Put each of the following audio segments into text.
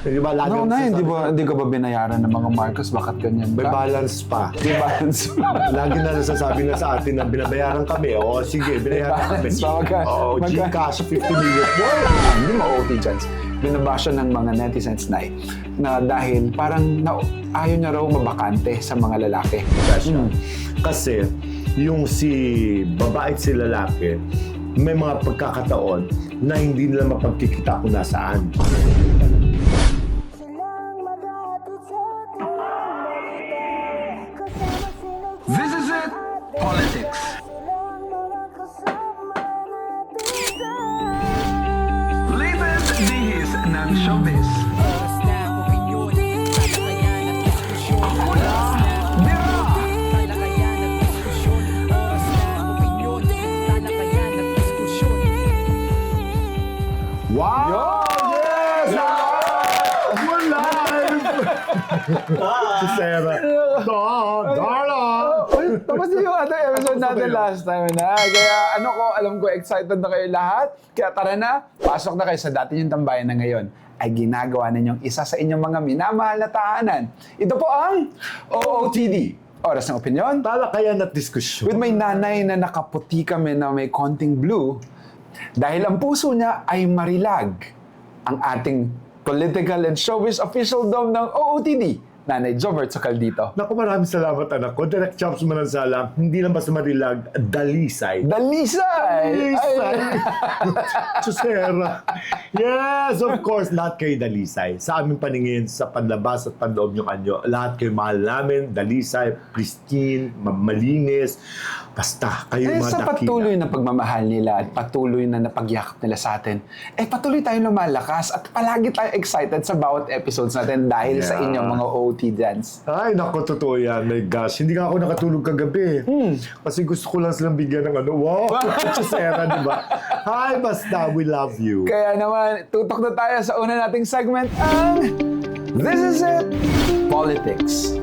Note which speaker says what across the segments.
Speaker 1: Di ba? Lagi
Speaker 2: No,
Speaker 1: ang
Speaker 2: na,
Speaker 1: sasabi-
Speaker 2: hindi ka ba binayaran ng mga Marcos? Bakit ganyan
Speaker 1: May
Speaker 2: ka?
Speaker 1: balance pa.
Speaker 2: May balance.
Speaker 1: Lagi na nasasabi na sa atin na binabayaran kami. Oo, sige, binayaran kami.
Speaker 2: Balance pa,
Speaker 1: Oo, Gcash, 50 million.
Speaker 2: Hindi ma-OT dyan. Binabasya ng mga netizens na dahil parang ayaw niya raw mabakante sa mga lalaki.
Speaker 1: Kasi yung si babae at si lalaki, may mga pagkakataon na hindi nila mapagkikita kung nasaan.
Speaker 3: This is it, politics. Latest dihis ng showbiz.
Speaker 1: Wow! Yes! We're live! Si Sarah. Darla!
Speaker 2: Tapos yung ating episode natin last time na. Kaya alam ko, excited na kayo lahat. Kaya tara na, pasok na kayo sa dati yung tambayan na ngayon ay ginagawa ninyong isa sa inyong mga minamahal na tahanan. Ito po ang OOTD. Oras ng opinion.
Speaker 1: Talakayan at diskusyon.
Speaker 2: With my nanay na nakaputi kami na may konting blue. Dahil ang puso niya ay marilag. Ang ating political and showbiz official dome ng OOTD. Nanay Jobert Socaldito.
Speaker 1: Naku, maraming salamat anak ko. Direct Chops Manansalang, hindi lang basta marilag, dalisay.
Speaker 2: Dalisay!
Speaker 1: Dalisay! Susera. Yes, of course, lahat kayo dalisay. Sa aming paningin, sa panlabas at panloob niyong anyo, lahat kayo mahal namin, dalisay, pristine, malinis, basta kayo
Speaker 2: Eh,
Speaker 1: mga
Speaker 2: sa patuloy na pagmamahal nila at patuloy na napagyakap nila sa atin, patuloy tayong lumalakas at palagi tayong excited sa bawat episodes natin dahil sa
Speaker 1: Yeah.
Speaker 2: inyong mga OOT dance.
Speaker 1: Ay, naku, totoo yan. My gosh. Hindi nga ako nakatulog kagabi. Kasi gusto ko lang silang bigyan ng wow, Susera, di ba? Hi, basta, we love you.
Speaker 2: Kaya naman, tutok na tayo sa una nating segment ang This is It, Politics.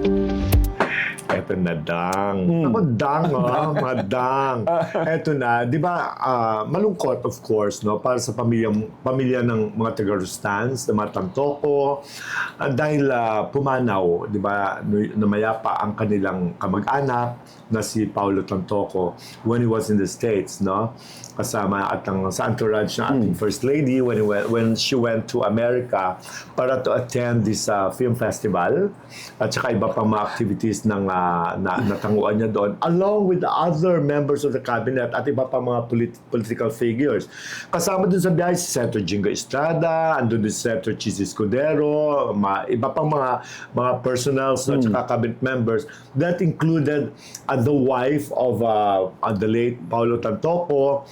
Speaker 1: Eto na, Dang. Ako, Dang, madang. Eto na, di ba, malungkot, of course, no, para sa pamilya ng mga taga-Rustans, ng mga Tantoko, dahil pumanaw, di ba, namayapa ang kanilang kamag-anak na si Paulo Tantoco when he was in the States, no? Kasama at sa entourage ng ating First Lady when she went to America para to attend this film festival at saka iba pang mga activities ng natanguan niya doon along with the other members of the cabinet at iba pang mga political figures. Kasama dun sa biyahe si Senator Jingo Estrada, andun din si Senator Chis Escudero, iba pang mga personals at saka cabinet members that included the wife of the late Paulo Tantoco,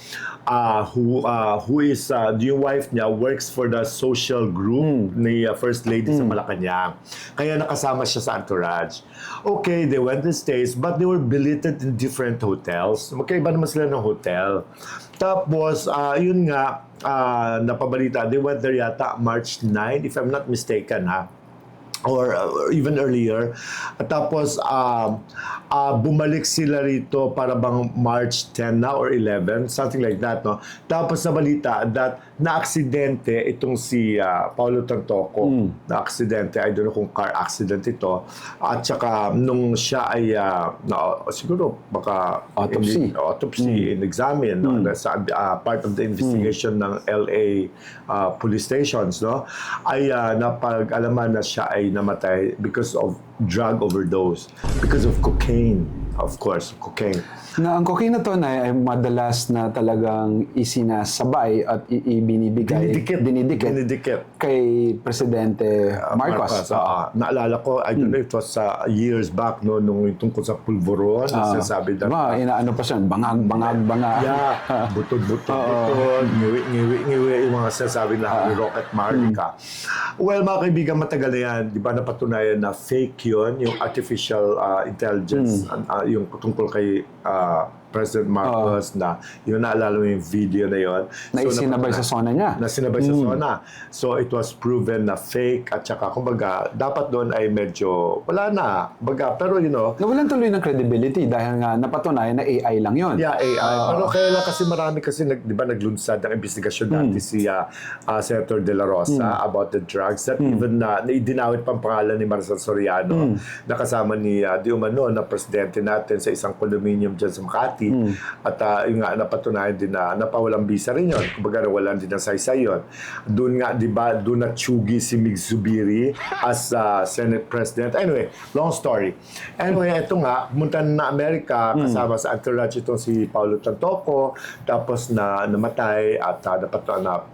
Speaker 1: who is yung wife niya works for the social group ni First Lady sa Malacanang. Kaya nakasama siya sa entourage. Okay, they went to the States but they were billeted in different hotels. Magkaiba naman sila ng hotel. Tapos, yun nga, napabalita, they went there yata March 9, if I'm not mistaken, or even earlier. At tapos, bumalik sila rito para bang March 10 na or 11, something like that, no? Tapos sa balita that na-aksidente itong si Paulo Tantoco. Na-aksidente, I don't know kung car accident ito. At saka nung siya ay, siguro baka autopsy in-examine, no? Sa part of the investigation ng LA police stations, no? Ay napag-alaman na siya ay namatay because of drug overdose, because of cocaine, of course, cocaine.
Speaker 2: Na ang cocaine na to na ay madalas na talagang isinasabay at ibinibigay, dinidikit kay Presidente Marcos.
Speaker 1: Naalala ko, I don't know, it was years back, no, nung tungkol sa pulveron, sinasabi na,
Speaker 2: inaano pa siya, bangag.
Speaker 1: yeah, butod, ngiwi, yung mga sinasabi na rocket marika. Well, mga kaibigan, matagal na yan, di ba napatunayan na fake yun, yung artificial intelligence, yung tungkol kay President Marcos na yun, naalala mo yung video na yun.
Speaker 2: Na isinabay sa SONA niya.
Speaker 1: Na sinabay sa SONA. So it was proven na fake at saka kumbaga dapat doon ay medyo wala na. Kumbaga, pero
Speaker 2: Nawalan tuloy ng credibility dahil nga napatunayan na AI lang yun.
Speaker 1: yeah, AI. Pero kaya lang kasi marami kasi di ba naglunsad ng investigasyon dati si Senator De La Rosa about the drugs that even na idinawit pang pangalan ni Marcel Soriano na kasama ni Di Umano na presidente natin sa isang condominium dyan sa Makati. At yung nga, napatunayan din na napawalang bisa rin yun. Kumbaga, nawalan din ng saysay yun. Doon nga, di ba, doon natsugi si Mig Zubiri as Senate President. Anyway, long story. Anyway, ito nga, pumunta na Amerika kasama sa entourage itong si Paulo Tantoco, tapos na namatay at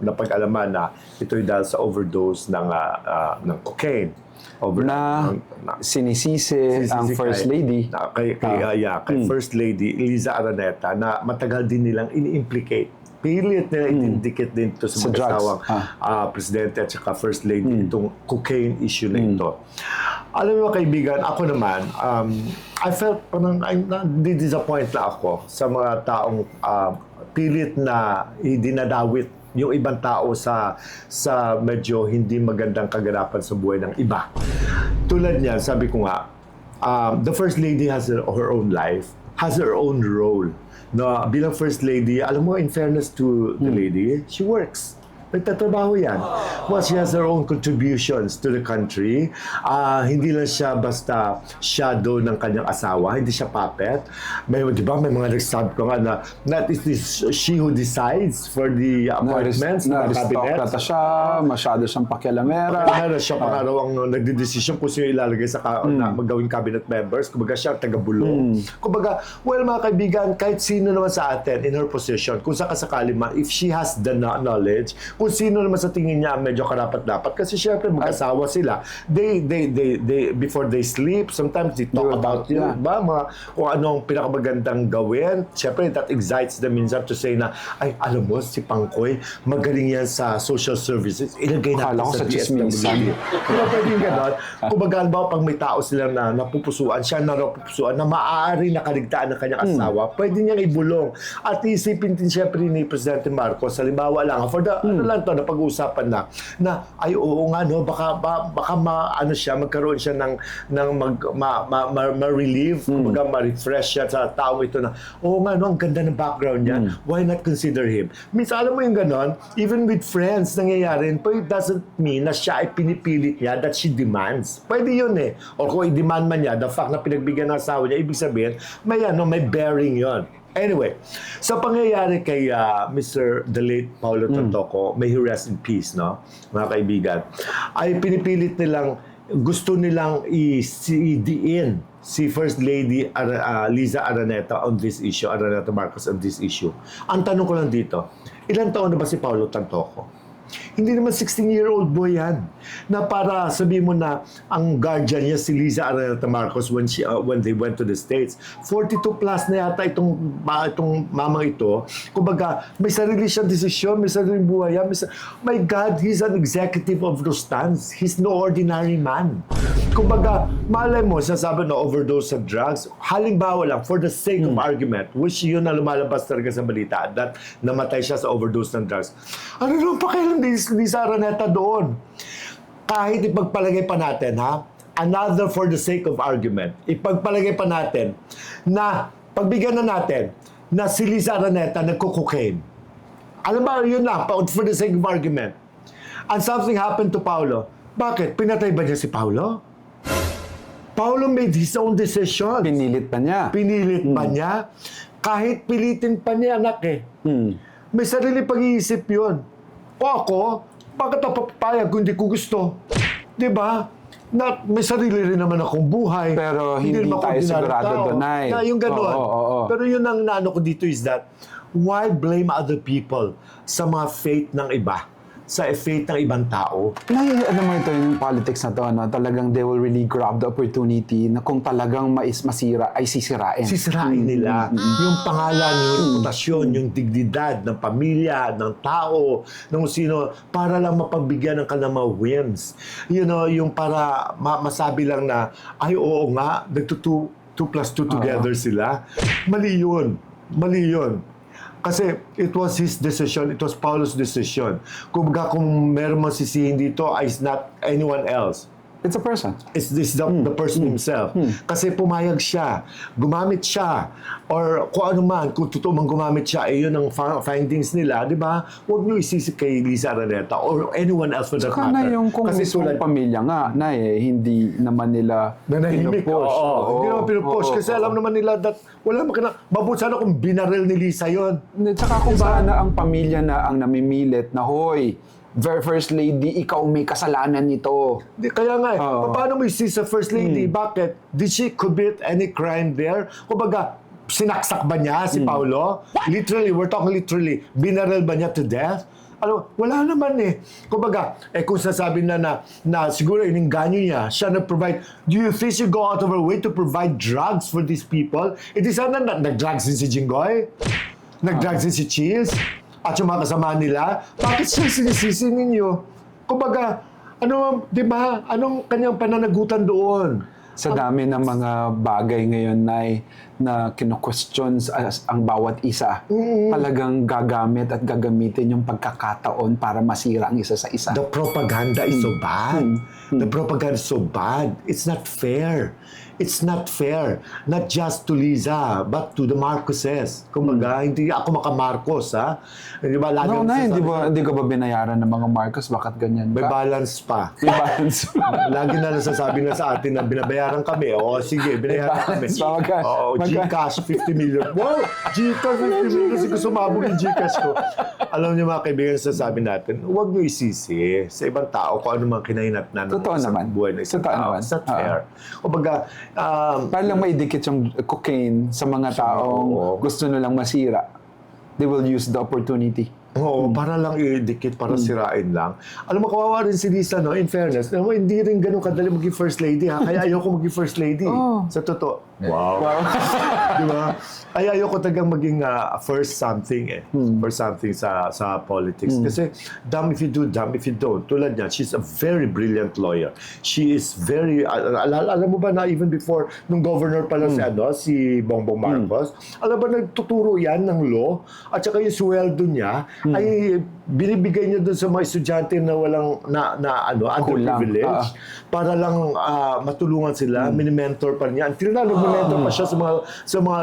Speaker 1: napag-alaman na ito'y dahil sa overdose ng cocaine.
Speaker 2: Sinisisi ang First Lady.
Speaker 1: Kay First Lady Liza Araneta na matagal din nilang ini-implicate. Pilit nila i-indicate din ito sa mag-asawang presidente at saka First Lady itong cocaine issue na ito. Alam mo kaibigan, ako naman, I felt parang disappoint na ako sa mga taong pilit na dinadawit yung ibang tao sa medyo hindi magandang kaganapan sa buhay ng iba. Tulad niyan, sabi ko nga, the First Lady has her own life, has her own role. No, bilang First Lady, alam mo, in fairness to the lady, she works. Nagtatrabaho yan. Well, she has her own contributions to the country. Hindi lang siya basta shadow ng kanyang asawa. Hindi siya puppet. Di ba, may mga nagsabi ko nga na not is this she who decides for the appointments ng cabinet.
Speaker 2: Aristokrata siya, masyado siyang pakialamera.
Speaker 1: Siya pa nga raw ang nagdidesisyon kung sino ilalagay sa na magawing cabinet members. Kumbaga siya ang taga-bulong. Kumbaga, well mga kaibigan, kahit sino naman sa atin in her position, kung sakasakali man, if she has the knowledge, kung sino naman sa tingin niya medyo karapat-dapat kasi syempre mag-asawa sila, they before they sleep sometimes they talk about ba mga kung anong pinakamagandang gawin. Syempre that excites them minsan to say na ay alam mo si Pangkoy magaling yan sa social services, ilagay natin sa DSWD. Kaya pwedeng gano'n. Kung ba pag may tao silang na napupusuan, siya na napupusuan na maaari nakaligtaan ng kanyang asawa, pwede niyang ibulong. At isipin din syempre ni Presidente Marcos, halimbawa lang for the lang to na pag-uusapan na ay oo nga no baka magkaroon siya ng ma-relieve, kumbaga ma-refresh siya sa taong ito na oo nga no ang ganda ng background niya, why not consider him? Minsan alam mo yung ganon, even with friends nangyayari, but it doesn't mean na siya ay pinipilit niya that she demands. Pwede yun o kung i-demand man niya the fact na pinagbigyan ng asawa niya, ibig sabihin may bearing yon. Anyway, sa pangyayari kay Mr. the late Paulo Tantoco, may he rest in peace, no? Mga kaibigan, ay pinipilit gusto nilang i-diin si First Lady Liza Araneta on this issue, Araneta Marcos on this issue. Ang tanong ko lang dito, ilang taon na ba si Paulo Tantoco? Hindi naman 16-year-old boy yan. Na para sabihin mo na ang guardian niya si Liza Araneta Marcos when they went to the States. 42 plus na yata itong mamang ito. Kumbaga, may sarili siyang desisyon, may sariling buhay yan. My God, he's an executive of Rustans. He's no ordinary man. Kumbaga, malay mo, sasabi na overdose sa drugs. Halimbawa lang, for the sake of argument, which yun na lumalabas talaga sa balita, that namatay siya sa overdose ng drugs. Ano nung pakialam ni Liza Araneta doon? Kahit ipagpalagay pa natin, another for the sake of argument, ipagpalagay pa natin na pagbigyan na natin na si Liza Araneta nagko-cocaine. Alam ba, yun lang, for the sake of argument. And something happened to Paulo. Bakit? Pinatay ba niya si Paulo? Paulo made his own decision.
Speaker 2: Pinilit pa niya.
Speaker 1: Pa niya. Kahit pilitin pa niya, anak May sarili pag-iisip yun. O ako, bakit ako papayag kung hindi ko gusto? Diba? May sarili rin naman akong buhay.
Speaker 2: Pero hindi tayo sigurado doon, Nay.
Speaker 1: Yung gano'n.
Speaker 2: Oo.
Speaker 1: Pero yun ang naano ko dito is that, why blame other people sa mga fate ng iba? Sa fate ng ibang tao?
Speaker 2: Ano mo ito yung politics na to, talagang they will really grab the opportunity na kung talagang masira ay sisirain.
Speaker 1: Sisirain nila. Yung pangalan, yung reputasyon, yung dignidad ng pamilya, ng tao, ng sino, para lang mapagbigyan ng kanilang mga wins. Yung para masabi lang na, ay oo nga, nagto 2 plus 2 together sila. Mali yun. Mali yun. Kasi it was his decision, it was Paulo's decision. Kung meron man sisihin dito, is not anyone else.
Speaker 2: It's a person.
Speaker 1: It's this the person himself. Kasi pumayag siya, gumamit siya, or kung ano man, kung totoo man gumamit siya, yun ang findings nila, di ba? Huwag niyo isisi kay Liza Araneta or anyone else for that
Speaker 2: Saka na
Speaker 1: matter.
Speaker 2: yung kung
Speaker 1: Kasi
Speaker 2: mismong pamilya nga, na hindi naman nila
Speaker 1: nanahimik.
Speaker 2: pinupush.
Speaker 1: Hindi naman pinupush. Kasi alam naman nila that wala naman mabuti sana kung binaril ni Lisa yon.
Speaker 2: Tsaka kung sana ang pamilya na ang namimilit na, hoy, very first lady, ikaw may kasalanan nito.
Speaker 1: Kaya nga
Speaker 2: Oo.
Speaker 1: paano mo isisi sa First Lady? Bakit? Did she commit any crime there? Kumbaga, sinaksak ba niya si Paulo? Literally, we're talking literally, binaril ba niya to death? Wala naman eh. Kumbaga, kung sasabi na siguro ininganyo niya, siya nag-provide, do you think you go out of her way to provide drugs for these people? Di sana nag-drugs din si Jinggoy? Nag-drugs din si Chills? At yung mga kasama nila? Bakit siya sinisisi ninyo? Kumbaga, di ba? Anong kanyang pananagutan doon?
Speaker 2: Sa dami ng mga bagay ngayon na kino-questions ang bawat isa, talagang gagamit at gagamitin yung pagkakataon para masira ang isa sa isa.
Speaker 1: The propaganda is so bad. The propaganda is so bad. It's not fair. It's not fair. Not just to Liza, but to the Marcoses. Kumbaga, hindi ako maka-Marcos, ha? Di ba? Lagi
Speaker 2: No,
Speaker 1: ang
Speaker 2: na,
Speaker 1: sasabi-
Speaker 2: hindi ka ba binayaran ng mga Marcos? Bakit ganyan
Speaker 1: May
Speaker 2: ka?
Speaker 1: balance pa.
Speaker 2: May balance.
Speaker 1: Lagi na nasasabi na sa atin na binabayaran kami. O sige, binayaran kami.
Speaker 2: balance pa,
Speaker 1: Oo, Gcash 50 million. Wow! Gcash 50 million kasi gusto sumabog yung Gcash ko. Alam niyo mga kaibigan, sasabi natin, huwag niyo isisi sa ibang tao kung ano man kinahinatnan ng
Speaker 2: Totoo
Speaker 1: isang
Speaker 2: naman.
Speaker 1: buhay na isang
Speaker 2: Totoo
Speaker 1: tao.
Speaker 2: naman.
Speaker 1: It's not fair. Kumbaga,
Speaker 2: Para lang maidikit yung cocaine sa mga taong
Speaker 1: Oo.
Speaker 2: gusto nilang masira. They will use the opportunity.
Speaker 1: Oo, para lang idikit, para sirain lang. Alam mo, kawawa rin si Lisa, no? In fairness, alam mo, hindi rin ganun kadali maging first lady, ha? Kaya ayoko maging first lady. Sa totoo. Wow. Di ba? Ay, ayoko talagang maging first something, First something sa politics. Kasi, damn if you do, damn if you don't. Tulad niya, she's a very brilliant lawyer. She is very, alam mo ba na even before, nung governor pala si Bongbong Marcos, alam ba nagtuturo yan ng law? At saka yung sweldo niya, ay binibigay niya doon sa mga estudyante na walang underprivileged para lang matulungan sila, minimentor pa niya. Until na nag-mentor pa siya sa mga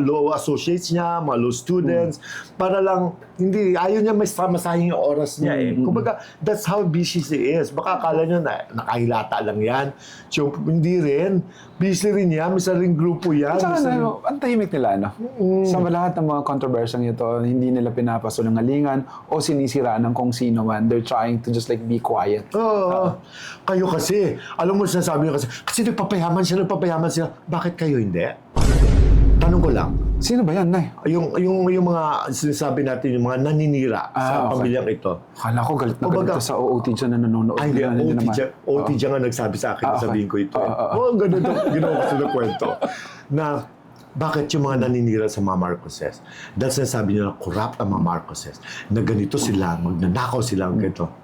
Speaker 1: law associates niya, mga law students, para lang hindi ayaw niya may masahing yung oras niya Kumbaga, that's how busy she is. Baka akala niyo na nakahilata lang yan. So, hindi rin. Busy rin yan. May sariling grupo yan.
Speaker 2: Saka
Speaker 1: May
Speaker 2: na, ang tahimik nila, no? Sa lahat ng mga controversial ito, hindi nila pinapasulungalingan o sinisiraan ng kung sino man. They're trying to just like be quiet.
Speaker 1: Oo. Kayo kasi, alam mo sinasabi niyo kasi nagpapayaman sila. Bakit kayo hindi? Tanong ko lang.
Speaker 2: Sino ba yan, Nay?
Speaker 1: Yung mga sinasabi natin, yung mga naninira sa
Speaker 2: okay.
Speaker 1: pamilyang ito.
Speaker 2: Akala ko galit na
Speaker 1: Kumbaga-
Speaker 2: galit ka sa OOT dyan na nanonood.
Speaker 1: Ay, hindi.
Speaker 2: Hindi naman.
Speaker 1: OT dyan nga nagsabi sa akin,
Speaker 2: okay.
Speaker 1: sabihin ko ito.
Speaker 2: Oo.
Speaker 1: Ganun daw, ginawa ko sa kwento. Na, bakit yung mga naninira sa mga Marcoses? Dahil sinasabi nila na corrupt ang mga Marcoses. Na ganito sila, magnanakaw sila, ganito.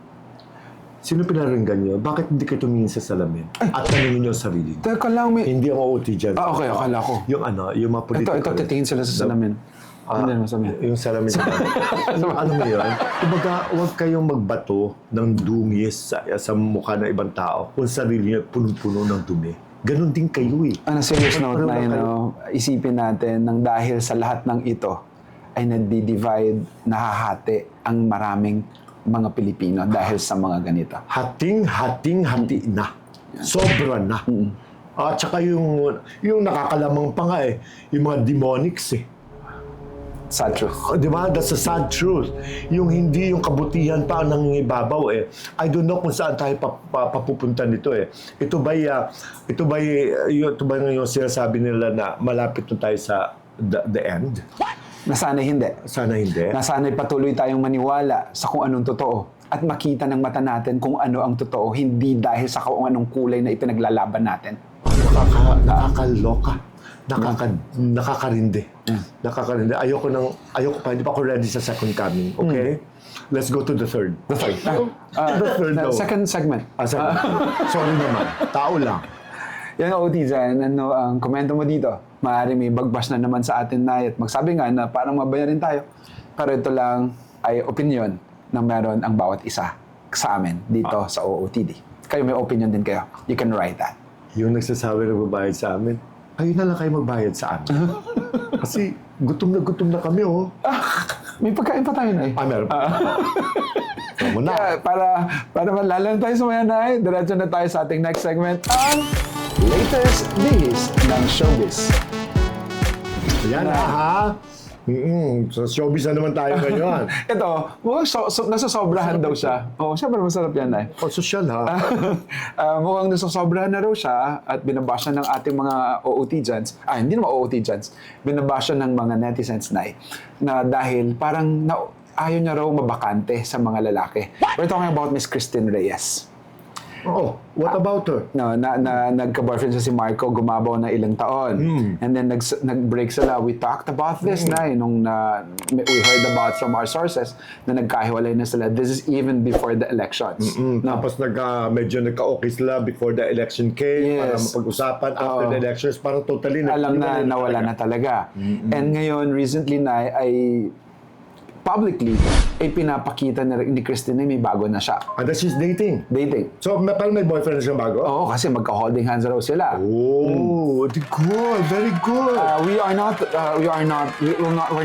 Speaker 1: Sino pinaringgan nyo? Bakit hindi kayo tumingin sa salamin? At tanongin nyo ang sarili nyo.
Speaker 2: Teka lang, may...
Speaker 1: Hindi ang OT dyan.
Speaker 2: Okay, akala ko.
Speaker 1: Yung mga political.
Speaker 2: Ito, titingin sila sa salamin. Hindi naman salamin.
Speaker 1: Yung salamin sa ano mo yun? Kumbaga, huwag kayong magbato ng dungis sa mukha ng ibang tao kung sarili nyo punong-puno ng dumi. Ganon din kayo
Speaker 2: On a serious note
Speaker 1: Pareho
Speaker 2: na,
Speaker 1: lang kayo.
Speaker 2: isipin natin nang dahil sa lahat ng ito ay nagdi-divide, nahahati ang maraming mga Pilipino dahil sa mga ganito.
Speaker 1: Hati na. Sobra na. At saka yung nakakalamang pa nga yung mga demonics
Speaker 2: Sad truth.
Speaker 1: Di ba? That's a sad truth. Yung hindi yung kabutihan pa ang nangingibabaw I don't know kung saan tayo papupunta nito Ito ba yung sinasabi nila na malapit na tayo sa the end?
Speaker 2: Na sana hindi.
Speaker 1: Sana hindi.
Speaker 2: Na sana'y patuloy tayong maniwala sa kung anong totoo at makita ng mata natin kung ano ang totoo, hindi dahil sa kung anong kulay na ipinaglalaban natin.
Speaker 1: Nakakaloka. Nakakarindi. Nakakarindi. Ayoko pa, hindi pa ako ready sa second coming. Okay? Let's go to the third.
Speaker 2: The third.
Speaker 1: The third daw.
Speaker 2: Second segment.
Speaker 1: Second. Sorry naman. Tao lang.
Speaker 2: Yan, OT dyan. Ano ang komento mo dito? Maaaring may bagbas na naman sa atin na at magsabi nga na parang mabayarin tayo. Pero ito lang ay opinion na meron ang bawat isa sa amin dito sa OOTD. Kayo may opinion din kayo. You can write that.
Speaker 1: Yung nagsasabi na magbayad sa amin, kayo na lang kayo magbayad sa amin. Kasi gutom na kami, oh.
Speaker 2: May pagkain pa tayo na eh.
Speaker 1: Meron pa. Ikaw muna.
Speaker 2: Kaya para malalan tayo sa mga nay, diretso na tayo sa ating next segment, ang latest bihis ng showbiz.
Speaker 1: Yan ha. Sa showbiz na naman tayo ngayon.
Speaker 2: Ito, mukhang nasasobrahan daw siya. Oo, syempre masarap yan, Nay.
Speaker 1: Social ha.
Speaker 2: Mukhang nasasobrahan na raw siya at binabasya ng ating mga OOTians. Hindi naman OOTians. Binabasya ng mga netizens, Nay. Na dahil parang ayaw niya raw mabakante sa mga lalaki. We're talking about Miss Christine Reyes.
Speaker 1: Oh, what about her?
Speaker 2: No, nagka-boyfriend siya si Marco, gumabaw na ilang taon. And then nag-break sila. We talked about this na nung we heard about from our sources na nagkahiwalay na sila. This is even before the elections. No?
Speaker 1: Tapos medyo nagka-okay sila before the election came, para
Speaker 2: Yes.
Speaker 1: mapag-usapan after the elections, parang totally
Speaker 2: Alam na nawala na talaga. And ngayon, recently na ay publicly ay pinapakita ni Christine na may bago na siya.
Speaker 1: And that she's dating.
Speaker 2: Dating.
Speaker 1: So, parang may boyfriend na siya bago?
Speaker 2: Oo, kasi magka-holding hands raw sila.
Speaker 1: Oh, good. Very good.
Speaker 2: We're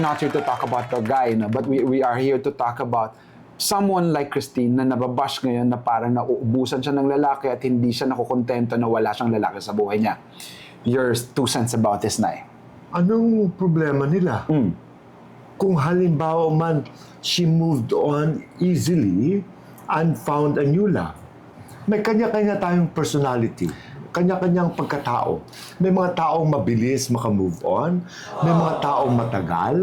Speaker 2: not here to talk about the guy, no? But we are here to talk about someone like Christine na nababash ngayon na parang nauubusan siya ng lalaki at hindi siya nakukontento na wala siyang lalaki sa buhay niya. Your 2 cents about this, Nay.
Speaker 1: Anong problema nila? Kung halimbawa man, she moved on easily and found a new love. May kanya-kanya tayong personality. Kanya-kanyang pagkatao. May mga taong mabilis makamove on. May mga taong matagal.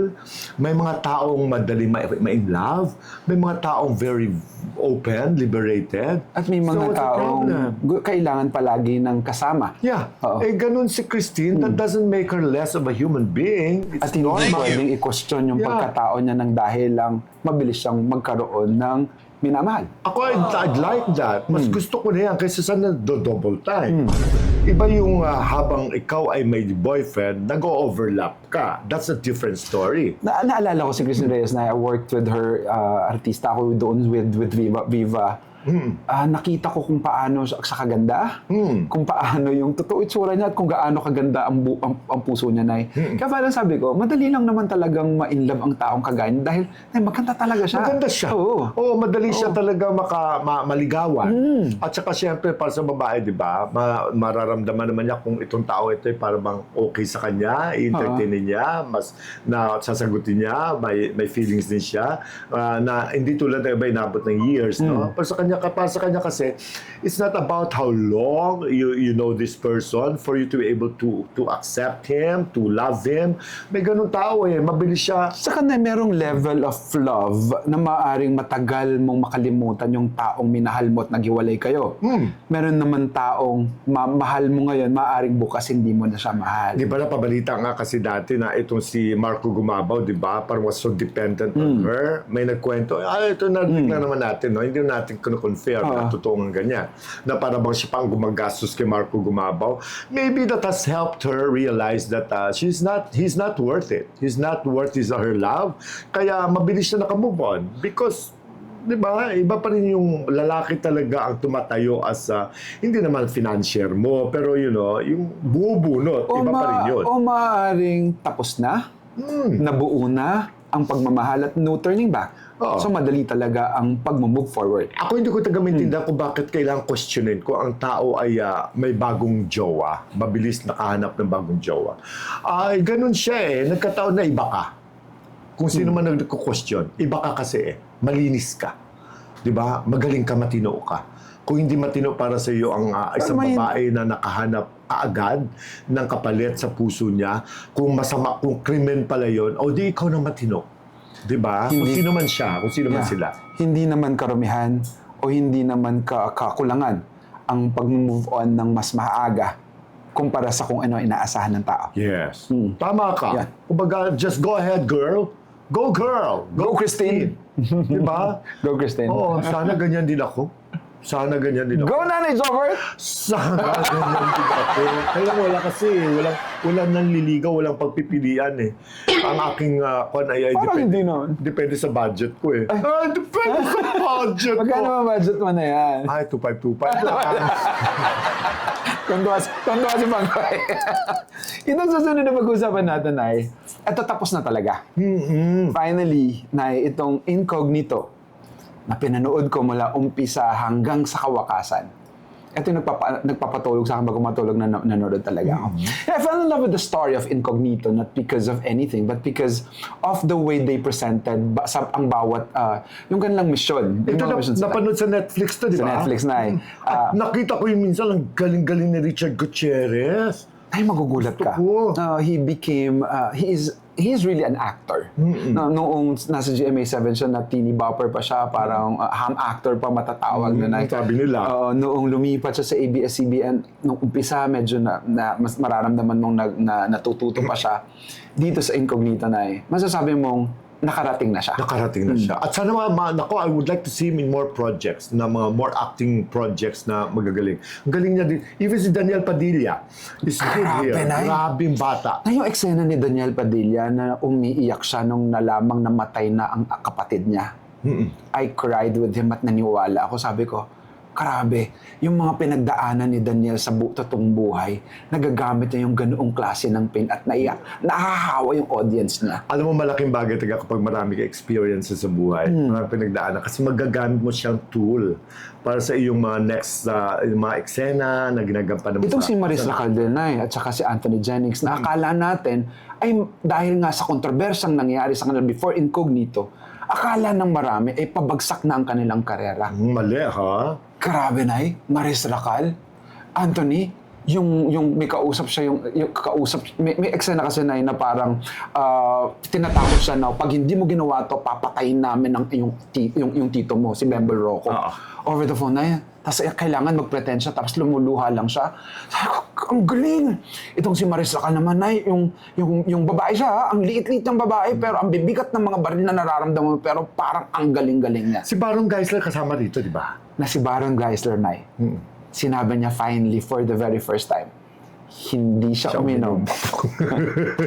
Speaker 1: May mga taong madali ma-in love. May mga taong very open, liberated.
Speaker 2: At may
Speaker 1: So,
Speaker 2: mga
Speaker 1: what's the
Speaker 2: taong
Speaker 1: problem?
Speaker 2: kailangan palagi ng kasama.
Speaker 1: Yeah.
Speaker 2: Oo.
Speaker 1: Ganun si Christine. That doesn't make her less of a human being.
Speaker 2: At
Speaker 1: It's
Speaker 2: hindi
Speaker 1: normal.
Speaker 2: pwedeng i-question yung
Speaker 1: Yeah.
Speaker 2: pagkatao niya ng dahil lang mabilis siyang magkaroon ng minamahal.
Speaker 1: Ako, I'd like that. Mas gusto ko na yan kaysa sa double time. Iba yung habang ikaw ay may boyfriend, nag-overlap ka. That's a different story.
Speaker 2: Naalala ko si Christine Reyes na I worked with her, artista ko doon with Viva. Nakita ko kung paano sa kaganda, kung paano yung totoo itsura niya at kung gaano kaganda ang puso niya, Nay. Kaya parang sabi ko, madali lang naman talagang ma-inlove ang taong kagaya niya dahil maganda talaga siya.
Speaker 1: Maganda siya.
Speaker 2: Oo.
Speaker 1: Madali siya talaga maligawan. At saka siyempre, para sa babae, di ba, mararamdaman naman niya kung itong tao ito ay para bang okay sa kanya, i-entertainin niya, mas na sasagutin niya, may feelings din siya, na hindi tulad ng iba inabot ng years, no? Para sa kanya kasi, it's not about how long you know this person for you to be able to accept him, to love him. May ganun tao mabilis siya.
Speaker 2: Sa kanya merong level of love na maaaring matagal mong makalimutan yung taong minahal mo at naghiwalay kayo. Meron naman taong mahal mo ngayon, maaaring bukas hindi mo na siya mahal.
Speaker 1: Di ba napabalita nga kasi dati na itong si Marco Gumabaw, di ba? Parang was so dependent on her. May nagkwento, ito narinig lang naman natin, no? Hindi natin confirm na totoo nga ganyan. Na parang bang siya pang gumagastos kay Marco Gumabaw. Maybe that has helped her realize that he's not worth it. He's not worth her love. Kaya mabilis siya nakamove on. Because di ba? Iba pa rin yung lalaki talaga ang tumatayo as hindi naman financier mo, pero yung bubunot, iba pa rin yun.
Speaker 2: O maaaring tapos na, nabuo na ang pagmamahal at no turning back.
Speaker 1: Oo.
Speaker 2: So madali talaga ang pag-move forward.
Speaker 1: Ako hindi ko taga-maintindihan kung bakit kailangan questionin kung ang tao ay may bagong jowa. Mabilis nakahanap ng bagong jowa. Ganun siya Nagkataon na iba ka. Kung sino man nagko-question, iba ka kasi malinis ka. 'Di ba? Magaling ka, matino ka. Kung hindi matino para sa iyo ang isang babae na nakahanap kaagad ng kapalit sa puso niya, kung masama, kung krimen pala yon, di ikaw na matino. 'Di ba? Kung sino man siya, kung sino man sila.
Speaker 2: Hindi naman karamihan o hindi naman kakulangan ang pag-move on ng mas maaga kumpara sa kung ano inaasahan ng tao.
Speaker 1: Yes. Tama ka.
Speaker 2: Yeah.
Speaker 1: Kumbaga, just go ahead, girl. Go, girl.
Speaker 2: Go, Christine.
Speaker 1: Di ba?
Speaker 2: Go, Christine.
Speaker 1: Oo, sana ganyan din ako. Sana ganyan din ako.
Speaker 2: Go, Nanay Jobert!
Speaker 1: Sana ganyan din ako. Kaya wala kasi, walang nanliligaw, walang pagpipilian eh. Ang aking kwan ay
Speaker 2: Parang
Speaker 1: depende,
Speaker 2: hindi naman.
Speaker 1: depende sa budget ko eh. Depende sa budget ko.
Speaker 2: Magkano ang budget mo na yan?
Speaker 1: Ay, 2525 lang.
Speaker 2: Tonto si Bangkay. Itong susunod na pag-usapan natin ay, eto tapos na talaga. Finally, Nay, itong Incognito na pinanood ko mula umpisa hanggang sa kawakasan. Ito yung nagpapatulog sa akin bago matulog na nanonood talaga ako. I fell in love with the story of Incognito, not because of anything, but because of the way they presented ang bawat, yung kanilang mission. Yung
Speaker 1: Ito
Speaker 2: mga missions nila.
Speaker 1: napanood sa Netflix to, di
Speaker 2: Sa
Speaker 1: ba?
Speaker 2: Netflix na eh.
Speaker 1: At nakita ko yung minsan, ang galing-galing ni Richard Gutierrez.
Speaker 2: Ay, magugulat ka.
Speaker 1: Totoo.
Speaker 2: He became, he is really an actor. Noong nasa GMA7 siya, na teeny bopper pa siya, parang ham actor pa matatawag na.
Speaker 1: Sabi nila.
Speaker 2: Noong lumipat siya sa ABS-CBN, nung umpisa, medyo na mas mararamdaman mong natututo pa siya. Dito sa Incognito na masasabi mong nakarating na siya.
Speaker 1: Nakarating na siya. At sana nako, I would like to see him in more projects, na mga more acting projects na magagaling. Ang galing niya din. Even si Daniel Padilla is good here.
Speaker 2: Nay.
Speaker 1: Grabing bata.
Speaker 2: Na yung eksena ni Daniel Padilla na umiiyak siya nung nalamang namatay na ang kapatid niya. I cried with him at naniwala ako. Sabi ko, grabe, yung mga pinagdaanan ni Daniel sa totoong buhay, nagagamit niya yung ganoong klase ng pain at nahahawa yung audience niya.
Speaker 1: Alam mo, malaking bagay talaga kapag marami ka experiences sa buhay, marami pinagdaanan, kasi magagamit mo siyang tool para sa iyong mga next, yung mga eksena na ginagampanan mo.
Speaker 2: Itong si Maris Caldenay at saka si Anthony Jennings na akala natin ay dahil nga sa kontrobersyang nangyari sa kanila before Incognito, akala ng marami ay pabagsak na ang kanilang karera.
Speaker 1: Mali, ha?
Speaker 2: Grabe, Nay. Maris Racal. Anthony, yung may kausap siya, yung kausap, may eksena kasi, Nay, na parang tinatakot siya na pag hindi mo ginawa to, papatayin namin yung tito mo, si Bembel Rocco. Over the phone, Nay. Tapos kailangan mag-pretend siya, tapos lumuluha lang siya. Sabi ko, ang galing! Itong si Maris Racal naman, Nay, yung babae siya, ha? Ang liit-liit ng babae, pero ang bibigat ng mga baril na nararamdaman mo, pero parang ang galing-galing niya.
Speaker 1: Si Baron Geisler kasama dito, di ba?
Speaker 2: Na si Baron Geisler, Nay, sinabi niya finally for the very first time, hindi siya uminom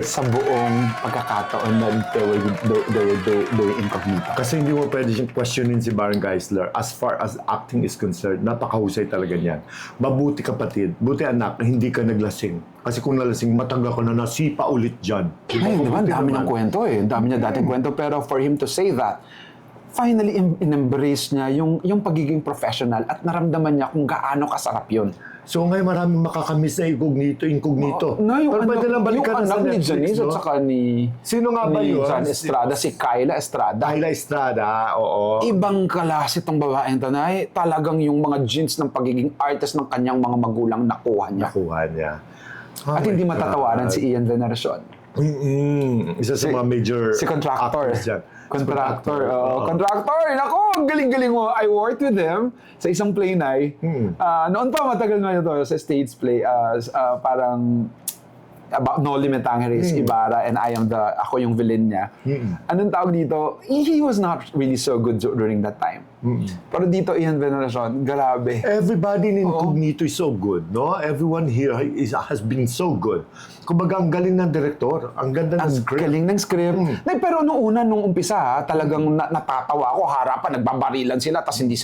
Speaker 2: sa buong pagkakataon na they were Incognito.
Speaker 1: Kasi hindi mo pwede siyang questionin si Baron Geisler. As far as acting is concerned, napakahusay talaga niyan. Mabuti kapatid, buti anak, hindi ka naglasing. Kasi kung nalasing, matagal ka na nasipa ulit dyan.
Speaker 2: Ay, di ba? Ang dami ng kwento eh. Ang dami niya dating kwento. Pero for him to say that, finally in-embrace niya yung pagiging professional at naramdaman niya kung gaano kasarap yun.
Speaker 1: So ngayon maraming makakamiss na Incognito.
Speaker 2: Na yung
Speaker 1: Pero pwede lang balikan
Speaker 2: yung
Speaker 1: sa
Speaker 2: anak ni
Speaker 1: Netflix,
Speaker 2: Janice
Speaker 1: no?
Speaker 2: at saka ni...
Speaker 1: Sino nga ba
Speaker 2: ni
Speaker 1: yun?
Speaker 2: Jan Estrada, si Kyla Estrada.
Speaker 1: Dahil Estrada, oo.
Speaker 2: Ibang klase itong babaeng to, Nay. Talagang yung mga genes ng pagiging artist ng kanyang mga magulang nakuha niya.
Speaker 1: Nakuha niya.
Speaker 2: At hindi matatawaran si Ian Veneracion.
Speaker 1: Isa sa mga major
Speaker 2: Si Contractor.
Speaker 1: actors dyan.
Speaker 2: Contractor.
Speaker 1: Oo.
Speaker 2: Contractor. Nako, ang galing-galing mo. I worked with him sa isang play, Nay. Noon pa, matagal na ito sa stage play. Parang about Noli Me Tangeres, Ibarra, and ako yung villain niya. Anong tawag dito? He was not really so good during that time. Pero dito, Ian Veneracion, grabe.
Speaker 1: Everybody in Incognito is so good, no? Everyone here has been so good. Kumbaga, ang galing ng director, ang ganda ng
Speaker 2: Ang
Speaker 1: script.
Speaker 2: galing ng script. Nay, pero nung umpisa, talagang natatawa ako. Harapan, nagbabarilan sila, tapos hindi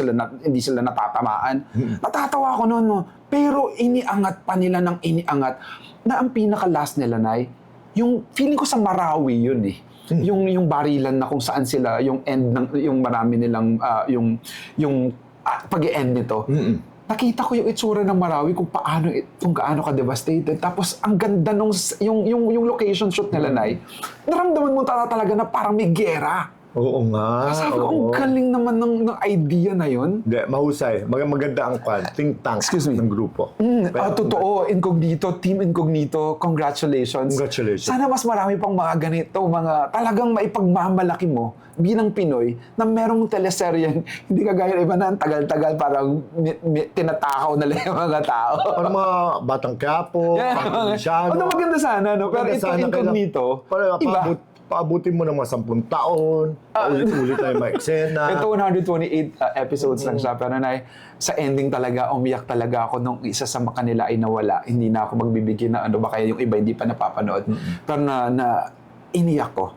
Speaker 2: sila natatamaan. Natatawa ako noon, no? Pero iniangat pa nila ng iniangat na ang pinaka-last nila, Nay, yung feeling ko sa Marawi yun eh. Yung barilan na kung saan sila, yung end ng, yung marami nilang, yung pag-i-end nito. Nakita ko yung itsura ng Marawi kung gaano ka devastated. Tapos ang ganda nung yung location shoot nila, Nay. Naramdaman mo talaga na parang may gera.
Speaker 1: Oo nga.
Speaker 2: Sabi ko, ang galing naman ng idea na yun.
Speaker 1: Hindi, mahusay. Maganda ang think tank ng grupo.
Speaker 2: Totoo, Incognito, Team Incognito, congratulations.
Speaker 1: Congratulations.
Speaker 2: Sana mas marami pang mga ganito, mga talagang maipagmamalaki mo bilang Pinoy na merong teleserye, hindi kagaya ng iba na ang tagal-tagal parang tinatakaw na lang yung mga tao.
Speaker 1: Parang mga Batang Quiapo,
Speaker 2: Yeah,
Speaker 1: Provinciano.
Speaker 2: maganda sana, no? Pero
Speaker 1: Maganda
Speaker 2: ito
Speaker 1: sana,
Speaker 2: Incognito,
Speaker 1: para
Speaker 2: iba.
Speaker 1: paabutin mo ng mga 10 taon, ulit-ulit na yung mga eksena.
Speaker 2: Ito 128 episodes lang siya, pero sa ending talaga, umiyak talaga ako nung isa sa kanila ay nawala. Hindi na ako magbibigay ng ano, baka yung iba hindi pa napapanood. Pero na iniyak ko.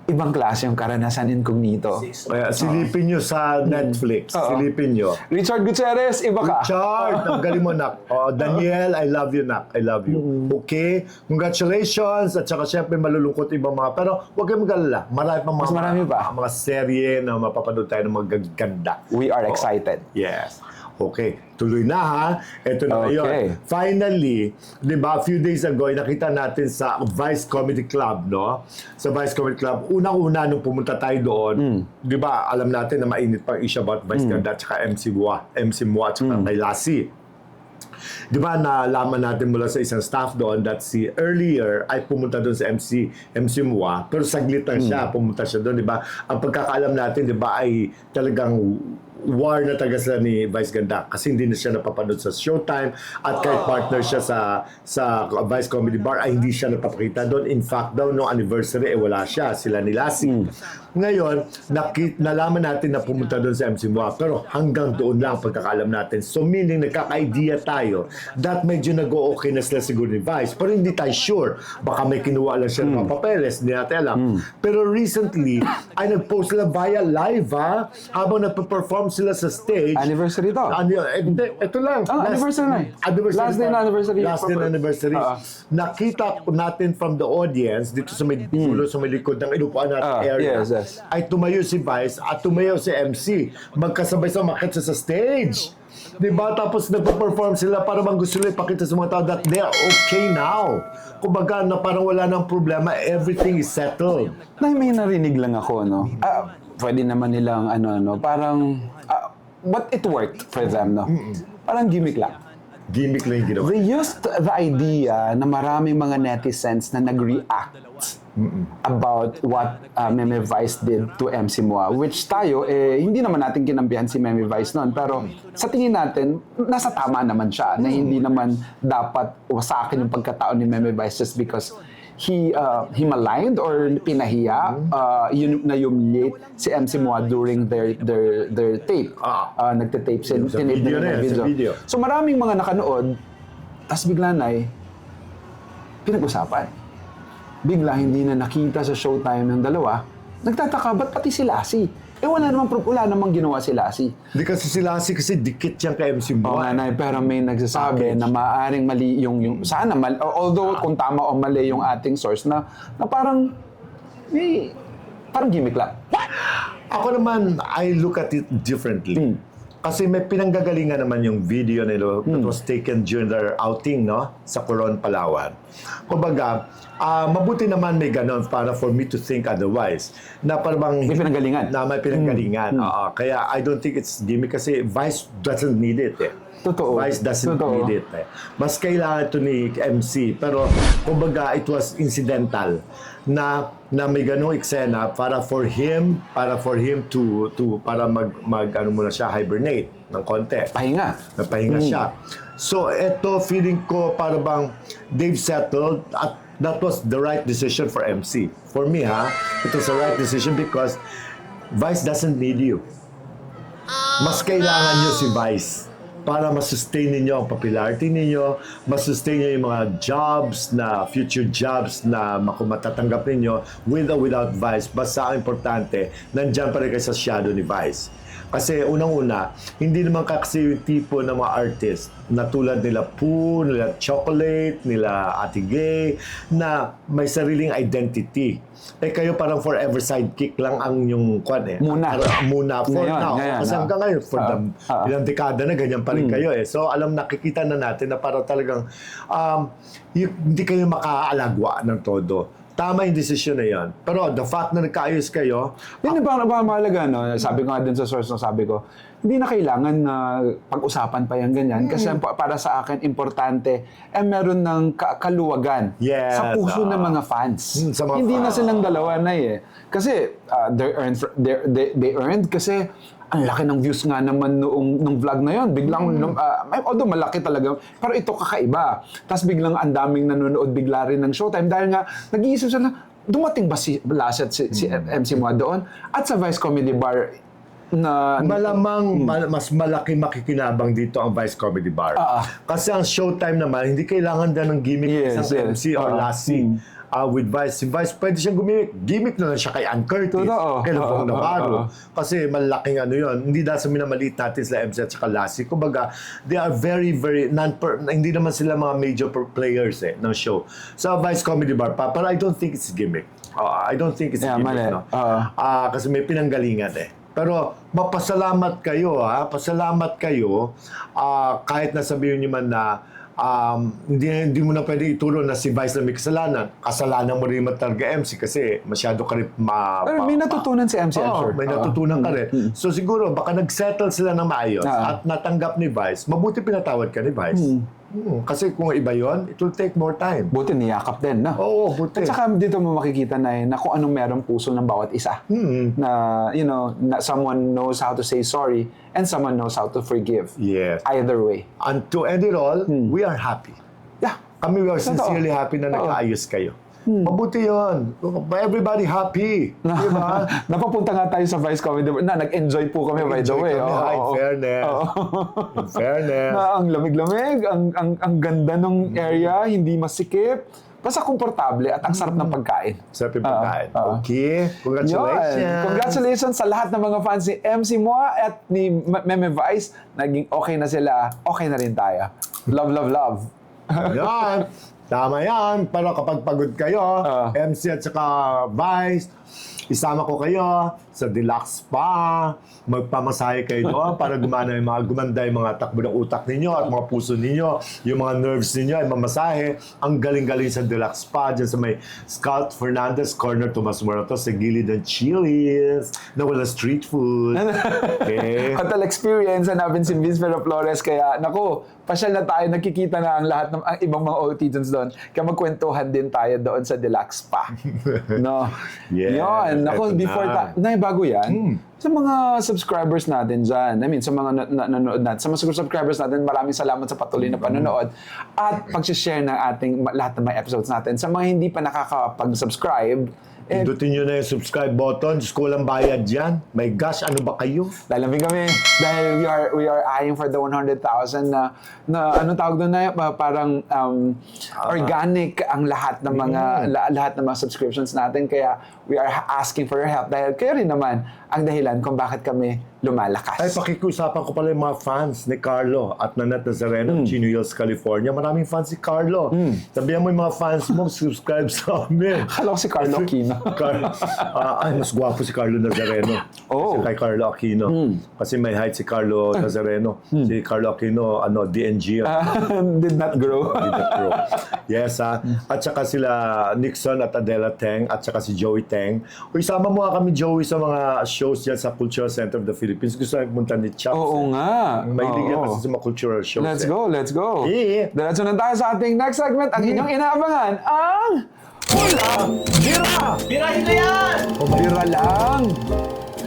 Speaker 2: Ibang klase yung karanasan incognito.
Speaker 1: Kaya silipin nyo sa Netflix.
Speaker 2: Oo.
Speaker 1: Silipin nyo.
Speaker 2: Richard Gutierrez, iba ka.
Speaker 1: Richard, ang galing mo, nak. Daniel, I love you, nak. I love you. Okay? Congratulations. At saka syempre malulungkot ibang mga. Pero huwag kayong mag-alala. Marami pang
Speaker 2: Mas marami pa.
Speaker 1: mga serye na mapapanood tayo ng mga ganda.
Speaker 2: We are excited.
Speaker 1: Yes. Okay, tuloy na ha. Ito na
Speaker 2: Okay.
Speaker 1: yun. Finally, di ba, a few days ago, nakita natin sa Vice Comedy Club, no? Sa Vice Comedy Club, unang-una nung pumunta tayo doon, di ba, alam natin na mainit pang issue about Vice Ganda at saka MC Mua at saka kay Lassie. Di ba, nalaman natin mula sa isang staff doon that si earlier ay pumunta doon sa MC Mua, pero saglit lang siya, pumunta siya doon, di ba? Ang pagkakaalam natin, di ba, ay talagang war na taga sila ni Vice Ganda kasi hindi na siya napapanood sa Showtime at kahit partner siya sa Vice Comedy Bar ay hindi siya napapakita doon. In fact daw, no anniversary, wala siya. Sila ni Lassie. Ngayon, nalaman natin na pumunta doon sa MC Mua pero hanggang doon lang pagkakaalam natin. So meaning, nagkaka-idea tayo that medyo nag-o-okay na sila siguro ni Vice pero hindi tayo sure. Baka may kinuha lang siya ng mga papeles, hindi natin alam. Pero recently, ay nag-post sila via live habang nagpa-perform sila sa stage.
Speaker 2: Anniversary to.
Speaker 1: Ito lang.
Speaker 2: Anniversary na eh. Last day na anniversary.
Speaker 1: Last day na anniversary. Nakita natin from the audience, dito sa may dulo, sa may likod ng inupuan natin area,
Speaker 2: yes.
Speaker 1: ay tumayo si Vice at tumayo si MC. Magkasabay sa umakyat sa stage. Diba? Tapos nagpa-perform sila para bang gusto nila ipakita sa mga tao that they are okay now. Kumbaga na parang wala nang problema, everything is settled.
Speaker 2: May narinig lang ako, no? Pwede naman nilang, parang, but it worked for them, no? Parang gimmick lang.
Speaker 1: Gimmick lang yung ginawa.
Speaker 2: They used the idea na maraming mga netizens na nag-react about what Meme Vice did to MC Mua, which tayo, hindi naman natin kinampihan si Meme Vice noon, pero sa tingin natin, nasa tama naman siya, na hindi naman dapat wasakin yung pagkatao ni Meme Vice just because he maligned or pinahiya, na-humiliate si MC Mua during their tape. Nagte-tape sila,
Speaker 1: Sa
Speaker 2: tinape
Speaker 1: video
Speaker 2: nila
Speaker 1: na
Speaker 2: ng
Speaker 1: yan, sa video.
Speaker 2: So maraming mga nakanood, tas bigla na pinag-usapan. Bigla hindi na nakita sa Showtime ng dalawa, nagtataka, ba't pati si Lassie? Wala namang ginawa si Lassie.
Speaker 1: Hindi kasi si Lassie kasi dikit siyang kay MC
Speaker 2: Oo
Speaker 1: Mua.
Speaker 2: nga, pero may nagsasabi na maaaring mali yung sana mali, although kung tama o mali yung ating source na parang parang gimmick lang.
Speaker 1: Ako naman, I look at it differently. Kasi may pinanggagalingan naman yung video nila that was taken during their outing, no? Sa Coron, Palawan. Kumbaga, mabuti naman may ganon para for me to think otherwise. Na parang...
Speaker 2: May pinanggalingan.
Speaker 1: Na may pinanggalingan. Kaya I don't think it's gimmick kasi Vice doesn't need it eh.
Speaker 2: Totoo.
Speaker 1: Vice doesn't
Speaker 2: Totoo.
Speaker 1: need it eh. Mas kailangan ito ni MC. Pero, kumbaga, it was incidental na may ganong eksena para for him to para mag ano muna siya, hibernate ng konti.
Speaker 2: Pahinga.
Speaker 1: Napahinga siya. So, eto, feeling ko para bang they've settled at that was the right decision for MC. For me, it was the right decision because Vice doesn't need you. Mas kailangan nyo si Vice para masustain ninyo ang popularity ninyo, masustain nyo yung mga jobs na, future jobs na matatanggap ninyo with or without Vice. Basta ang importante, nandyan pa rin kayo sa shadow ni Vice. Kasi unang-una, hindi naman kasi yung tipo ng mga artist na tulad nila Poo, nila Chocolate, nila Ate Gay, na may sariling identity. Kayo parang forever sidekick lang ang yung kwan eh. Muna for
Speaker 2: ngayon,
Speaker 1: now.
Speaker 2: ngayon,
Speaker 1: Kasi hanggang ngayon, for ilang dekada na ganyan pa rin kayo eh. So nakikita na natin na parang talagang hindi kayo makaalagwa ng todo. Tama yung desisyon na yan. Pero the fact na nagkaayos kayo...
Speaker 2: Yun yung parang mahalaga, no? Sabi ko nga din sa source, sabi ko, hindi na kailangan na pag-usapan pa yung ganyan. Kasi para sa akin, importante, meron ng kaluwagan sa puso ng mga fans.
Speaker 1: Sa mga
Speaker 2: Hindi na
Speaker 1: fans.
Speaker 2: silang dalawa na eh. Kasi they earned kasi ang laki ng views nga naman nung vlog na yon. Biglang, although malaki talaga, pero ito kakaiba. Tapos biglang ang daming nanonood bigla rin ng Showtime dahil nga nag-iisip sila, dumating ba si last si MC Mua doon? At sa Vice Comedy Bar na...
Speaker 1: Malamang mas malaki makikinabang dito ang Vice Comedy Bar. Kasi ang Showtime naman, hindi kailangan din ng gimmick
Speaker 2: Yes,
Speaker 1: isang
Speaker 2: yes.
Speaker 1: MC or lassie. With Vice, si Vice pwede siyang gimmick na lang siya kay Ann Curtis,
Speaker 2: Totoo.
Speaker 1: kay Lupong Navarro. Kasi malaking ano yun, hindi dahil sa minamaliit natin sila MC at saka lassie. Kumbaga, they are very, very, hindi naman sila mga major players ng show. Sa Vice Comedy Bar, pero I don't think it's gimmick. I don't think it's gimmick,
Speaker 2: mali.
Speaker 1: no? Kasi may pinanggalingan Pero mapasalamat kayo, pasalamat kayo kahit nasabihin niyo man na hindi mo na pwede ituro na si Vice na may kasalanan. Kasalanan mo rin talaga MC kasi masyado ka rin
Speaker 2: Pero may natutunan si MC, I'm sure.
Speaker 1: may natutunan ka rin. So siguro, baka nag-settle sila ng maayos at natanggap ni Vice. Mabuti pinatawad ka ni Vice. Kasi kung iba yon, it will take more time.
Speaker 2: Buti niyakap din, no?
Speaker 1: Oo, buti.
Speaker 2: At saka dito mo makikita na kung anong merong puso ng bawat isa. Na, na someone knows how to say sorry and someone knows how to forgive.
Speaker 1: Yes.
Speaker 2: Either way.
Speaker 1: And to end it all, we are happy.
Speaker 2: Yeah.
Speaker 1: Kami we are sincerely happy na nagkaayos kayo. Mabuti yun. Everybody happy. Di ba?
Speaker 2: Napapunta nga tayo sa Vice Comedy Bar. Nag-enjoy po kami, by the way.
Speaker 1: In fairness. In fairness.
Speaker 2: Na ang lamig-lamig, ang ganda ng area, hindi masikip. Basta komportable at ang sarap ng pagkain.
Speaker 1: Sarap yung pagkain. Okay. Congratulations.
Speaker 2: Yun. Congratulations sa lahat ng mga fans ni MC Mua at ni Meme Vice. Naging okay na sila. Okay na rin tayo. Love, love, love.
Speaker 1: Yan. Tama yan. Pero kapag pagod kayo, MC at saka Vice, isama ko kayo sa Deluxe Spa. Magpamasahe kayo doon para gumanda yung mga takbo ng utak ninyo at mga puso ninyo. Yung mga nerves ninyo ay mamasahe. Ang galing-galing sa Deluxe Spa. Diyan sa may Scout Fernandez Corner, Tomas Morato, sa gilid ng Chili's na wala street food. Okay.
Speaker 2: Hotel experience, hanapin si Vince Pero Flores. Kaya, naku, pasyal na tayo. Nakikita na ang lahat ng ang ibang mga OTs doon. Kaya magkwentuhan din tayo doon sa Deluxe Spa. No?
Speaker 1: Yes,
Speaker 2: Yun. Naku,
Speaker 1: eto
Speaker 2: before
Speaker 1: na.
Speaker 2: bago yan, sa mga subscribers natin dyan, I mean, sa mga nanonood natin, sa mga subscribers natin, maraming salamat sa patuloy na panonood at pag-share ng ating lahat ng mga episodes natin. Sa mga hindi pa nakakapag-subscribe,
Speaker 1: Pindutin nyo na yung subscribe button. Diyos ko, walang bayad dyan. My gosh, ano ba kayo?
Speaker 2: lalambing kami dahil we are eyeing for the 100,000 na anong tawag doon na parang organic ang lahat ng mga lahat ng mga subscriptions natin, kaya we are asking for your help dahil kayo rin naman ang dahilan kung bakit kami lumalakas.
Speaker 1: Ay, pakikiusapan ko pala yung mga fans ni Carlo at Nanette Nazareno, Chino Hills, California. Maraming fans si Carlo. Sabihan mo yung mga fans mo, subscribe sa amin.
Speaker 2: Akala ko si Carlo Aquino.
Speaker 1: Ay, mas gwapo si Carlo Nazareno.
Speaker 2: Oh.
Speaker 1: Kasi kay Carlo Aquino. Kasi may height si Carlo Nazareno. Si Carlo Aquino, DNG.
Speaker 2: Did not grow.
Speaker 1: Yes, At saka sila Nixon at Adela Teng at saka si Joey Teng. O isama mo nga kami, Joey, sa mga shows dyan sa Cultural Center of the Philippines. Gusto na pumunta ni Chaps.
Speaker 2: Oo nga.
Speaker 1: Mahilig yan
Speaker 2: Oo.
Speaker 1: kasi sa mga cultural shows.
Speaker 2: Let's go, let's go.
Speaker 1: Yeah.
Speaker 2: Diretso na tayo sa ating next segment. Ang inyong inaabangan, ang... Ulam! Bira!
Speaker 4: Bira nyo yan!
Speaker 2: O bira lang.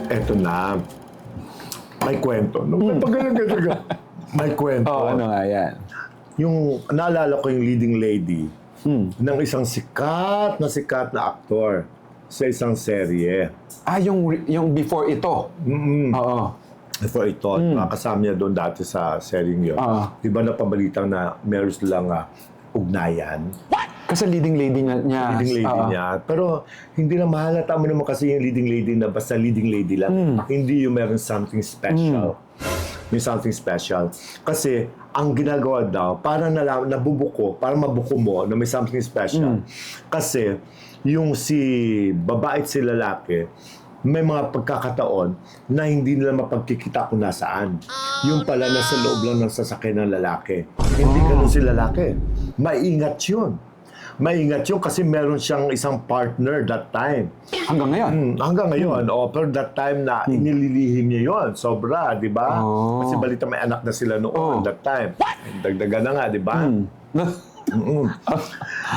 Speaker 1: Eto na. May kwento. May kwento.
Speaker 2: Ano nga yan?
Speaker 1: Yung, naalala ko yung leading lady ng isang sikat na aktor sa isang serye.
Speaker 2: Yung before ito. Oo.
Speaker 1: For ito, kasama niya doon dati sa seryeng yun. Di ba napabalitang na meron silang ugnayan?
Speaker 2: Kasi leading lady niya.
Speaker 1: Leading lady niya. Pero hindi na mahalata mo naman kasi yung leading lady na basta leading lady lang. Hindi yung meron something special. May something special. Kasi ang ginagawa daw, para nabubuko, para mabuko mo na may something special. Kasi yung si babae at si lalaki, may mga pagkakataon na hindi nila mapagkikita kung nasaan. Yung pala nasa loob lang ng sasakyan ng lalaki. Hindi ganun si lalaki. Maingat yun. Maingat yun kasi meron siyang isang partner that time.
Speaker 2: Hanggang ngayon.
Speaker 1: Hanggang ngayon. Pero that time na inililihim niya yun. Sobra, di ba? Kasi balita may anak na sila noon that time. Dagdagan na nga, di ba?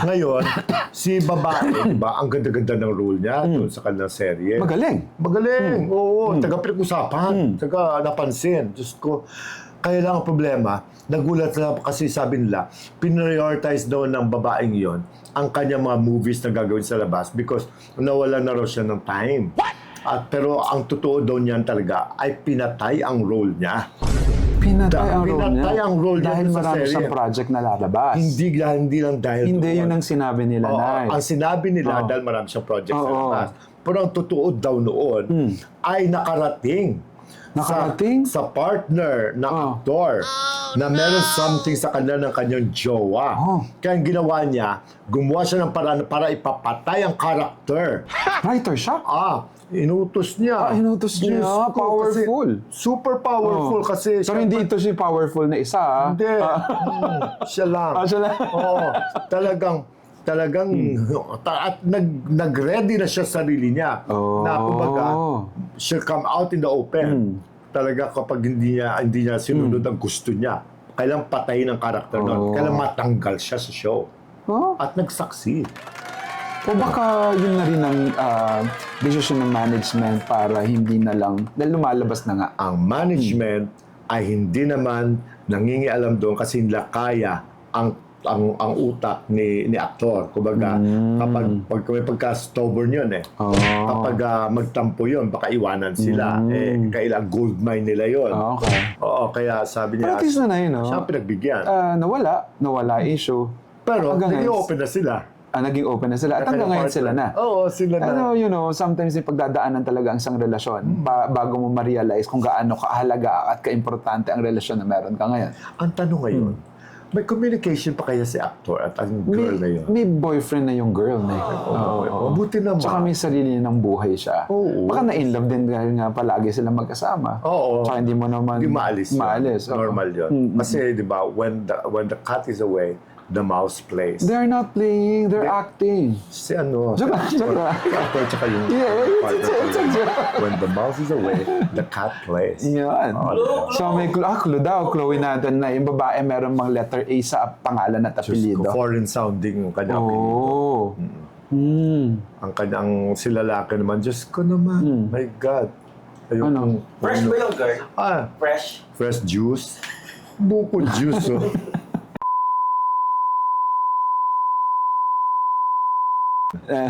Speaker 1: Ngayon, si babae, diba, ang ganda-ganda ng role niya doon sa kanilang serye.
Speaker 2: Magaling.
Speaker 1: Magaling, oo. Taga-pinag-usapan, taga-napansin. Diyos ko, Kaya lang ang problema, nagulat na kasi sabi nila, prioritize daw ng babaeng yon ang kanyang mga movies na gagawin sa labas because nawala na raw siya ng time. At pero ang totoo daw niyan talaga ay pinatay ang role niya.
Speaker 2: Pinatay ang role niya.
Speaker 1: Pinatay ang role niya
Speaker 2: dahil
Speaker 1: sa
Speaker 2: marami
Speaker 1: serye.
Speaker 2: siyang project na lalabas.
Speaker 1: Hindi lang dahil
Speaker 2: Hindi
Speaker 1: doon.
Speaker 2: yun ang sinabi nila,
Speaker 1: Oo,
Speaker 2: Nay.
Speaker 1: ang sinabi nila
Speaker 2: Oo.
Speaker 1: dahil marami siyang project sa
Speaker 2: Oo.
Speaker 1: labas. Pero ang totoo daw noon ay nakarating.
Speaker 2: Nakarating?
Speaker 1: Sa partner na
Speaker 2: Oh.
Speaker 1: aktor na meron something sa kanya ng kanyang jowa.
Speaker 2: Oh.
Speaker 1: Kaya ang ginawa niya, gumawa siya ng paraan para ipapatay ang karakter.
Speaker 2: Writer siya?
Speaker 1: Inutos niya.
Speaker 2: Inutos niya.
Speaker 1: Diyos ko,
Speaker 2: Powerful.
Speaker 1: kasi super powerful
Speaker 2: Oh.
Speaker 1: kasi.
Speaker 2: Pero hindi ito si powerful na isa, ha?
Speaker 1: Hindi. Siya lang.
Speaker 2: Siya lang.
Speaker 1: Oo. Talagang at nag-ready na siya sa sarili niya
Speaker 2: Oh.
Speaker 1: na kumbaga she'll come out in the open. Talaga kapag hindi niya sinunod ang gusto niya, kailang patayin ang karakter
Speaker 2: Oh.
Speaker 1: nun. Kailang matanggal siya sa show.
Speaker 2: Oh.
Speaker 1: At nag-succeed.
Speaker 2: O baka yun na rin ang decision ng management para hindi na lang, dahil lumalabas na nga.
Speaker 1: Ang management ay hindi naman nangingialam doon kasi nila kaya ang utak ni aktor. Kumbaga, kapag may pagka-stubborn yun eh.
Speaker 2: Oh.
Speaker 1: Kapag magtampo yun, baka iwanan sila. Kailang gold mine nila yun.
Speaker 2: Okay.
Speaker 1: Oo, kaya sabi
Speaker 2: Pero
Speaker 1: niya,
Speaker 2: at least na yun, no?
Speaker 1: siya ang pinagbigyan.
Speaker 2: Nawala issue.
Speaker 1: Pero,
Speaker 2: hanggang
Speaker 1: naging
Speaker 2: ngayon-
Speaker 1: open na sila.
Speaker 2: Naging open na sila. At hanggang
Speaker 1: Kaya
Speaker 2: ngayon sila na.
Speaker 1: Oo, sila na.
Speaker 2: Sometimes yung pagdadaanan talaga ang isang relasyon bago mo ma-realize kung gaano kahalaga at kaimportante ang relasyon na meron ka ngayon.
Speaker 1: Ang tanong ngayon, may communication pa kaya si actor at ang girl na yun?
Speaker 2: May boyfriend na yung girl na yun.
Speaker 1: Mabuti naman.
Speaker 2: Tsaka may sarili niya ng buhay siya.
Speaker 1: Oo.
Speaker 2: Baka na-inlove din dahil nga palagi sila magkasama.
Speaker 1: Oo.
Speaker 2: Tsaka hindi mo naman
Speaker 1: Hindi maalis.
Speaker 2: Maalis. oo.
Speaker 1: Normal yun. Kasi, di ba, when the cat is away, the mouse plays.
Speaker 2: They're not playing, they're acting.
Speaker 1: Si ano?
Speaker 2: Joke lang, joke lang.
Speaker 1: Actor tsaka yung
Speaker 2: Yeah,
Speaker 1: partner
Speaker 2: it's a
Speaker 1: ko.
Speaker 2: joke.
Speaker 1: When the mouse is away, the cat plays.
Speaker 2: Yan. So may clue daw, Chloe natin na yung babae meron mang letter A sa pangalan at
Speaker 1: Diyos
Speaker 2: apelyido.
Speaker 1: ko, foreign sounding ang kanyang apelyido.
Speaker 2: Oh.
Speaker 1: Ang kanyang si lalaki naman, Diyos ko naman, my God. Ayun,
Speaker 2: Ano?
Speaker 4: Fresh ba yung girl? Fresh?
Speaker 1: Fresh juice. Buko juice, oh.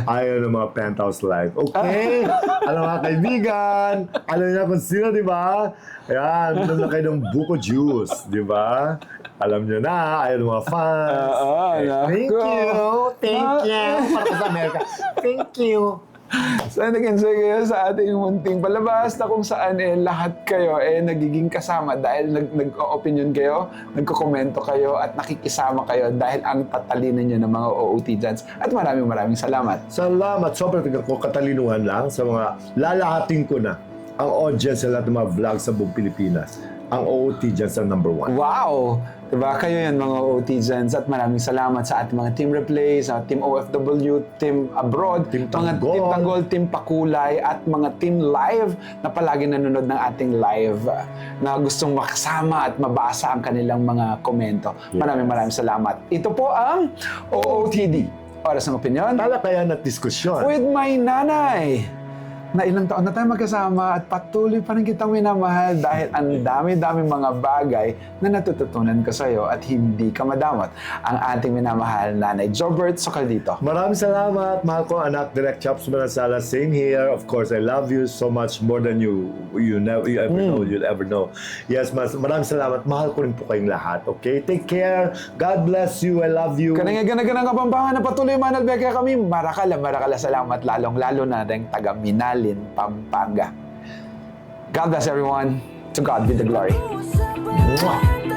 Speaker 1: Ayaw ng mga penthouse life. Okay? Alam mga kaibigan, alam niya kung sino, di ba? Ayan, alam na kayo ng buko juice, di ba? Alam niyo na, ayaw ng mga fans. Thank
Speaker 2: nako.
Speaker 1: you. Thank you. Para sa Amerika. Thank you.
Speaker 2: Sana nag-enjoy kayo sa ating munting palabas na kung saan lahat kayo nagiging kasama dahil nag-opinion kayo, nagko-komento kayo at nakikisama kayo dahil ang tatalino nyo ng mga OOTians. At maraming salamat.
Speaker 1: Salamat. Sobrang katalinuhan lang sa mga lalahatin ko na ang audience sa lahat ng mga vlog sa buong Pilipinas. Ang OOTians ang number 1.
Speaker 2: Wow! Diba? Kayo yan mga OOTians at maraming salamat sa ating mga Team Replay, sa Team OFW, Team Abroad,
Speaker 1: Team
Speaker 2: mga
Speaker 1: Tanggol.
Speaker 2: Team Tanggol, Team Pakulay at mga Team Live na palagi nanonood ng ating live na gustong makasama at mabasa ang kanilang mga komento. Maraming salamat. Ito po ang OOTD. Oras ng opinion
Speaker 1: Talakayan at diskusyon.
Speaker 2: with my nanay. Na ilang taon na tayo magkasama at patuloy pa rin kitang minamahal dahil ang dami-dami mga bagay na natututunan ko sa iyo at hindi ka madamot. Ang ating minamahal Nanay Jobert Socaldito.
Speaker 1: Maraming salamat, mahal ko anak, Direct Chops Manasala. Same here. Of course, I love you so much more than you you'll ever know. Yes, maraming salamat. Mahal ko rin po kayong lahat. Okay? Take care. God bless you. I love you.
Speaker 2: Kanang-ganang Kapampangan na patuloy manalbeka kami. Marakala salamat lalong-lalo na rin taga Minalin, Pampanga. God bless everyone. To God be the glory.
Speaker 1: Mwah!